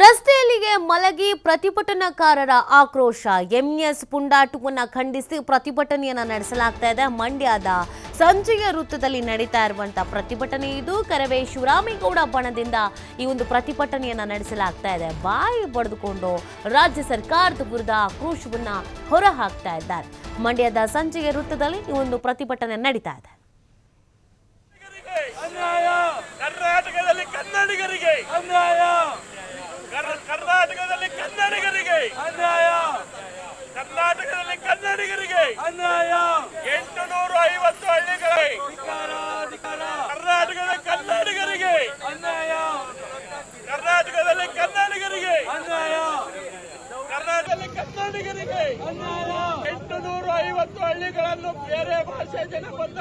ರಸ್ತೆಯಲ್ಲಿಗೆ ಮಲಗಿ ಪ್ರತಿಭಟನಾಕಾರರ ಆಕ್ರೋಶ. ಎಂಎಸ್ ಪುಂಡಾಟವನ್ನು ಖಂಡಿಸಿ ಪ್ರತಿಭಟನೆಯನ್ನ ನಡೆಸಲಾಗ್ತಾ ಇದೆ. ಮಂಡ್ಯದ ಸಂಜೆಯ ವೃತ್ತದಲ್ಲಿ ನಡೀತಾ ಇರುವಂತಹ ಪ್ರತಿಭಟನೆ ಇದು. ಕರವೇ ಶಿವರಾಮೇಗೌಡ ಬಣದಿಂದ ಈ ಒಂದು ಪ್ರತಿಭಟನೆಯನ್ನ ನಡೆಸಲಾಗ್ತಾ ಇದೆ. ಬಾಯಿ ಬಡಿದುಕೊಂಡು ರಾಜ್ಯ ಸರ್ಕಾರದ ವಿರುದ್ಧ ಆಕ್ರೋಶವನ್ನ ಹೊರ ಹಾಕ್ತಾ ಇದ್ದಾರೆ. ಮಂಡ್ಯದ ಸಂಜೆಯ ವೃತ್ತದಲ್ಲಿ ಈ ಒಂದು ಪ್ರತಿಭಟನೆ ನಡೀತಾ ಇದೆ. ಕರ್ನಾಟಕದಲ್ಲಿ ಕನ್ನಡಿಗರಿಗೆ ಅನ್ಯಾಯ, ಕರ್ನಾಟಕದಲ್ಲಿ ಕನ್ನಡಿಗರಿಗೆ ಅನ್ಯಾಯ, ಕರ್ನಾಟಕದಲ್ಲಿ ಕನ್ನಡಿಗರಿಗೆ ಅನ್ಯಾಯ. 850 ಹಳ್ಳಿಗಳಿಗೆ ಕರ್ನಾಟಕದ ಕನ್ನಡಿಗರಿಗೆ ಅನ್ಯಾಯ, ಕರ್ನಾಟಕದಲ್ಲಿ ಕನ್ನಡಿಗರಿಗೆ ಅನ್ಯಾಯ, ಕರ್ನಾಟಕದಲ್ಲಿ ಕನ್ನಡಿಗರಿಗೆ ಅನ್ಯಾಯ. 850 ಹಳ್ಳಿಗಳನ್ನು ಬೇರೆ ಭಾಷೆ ಜನ ಬಂದ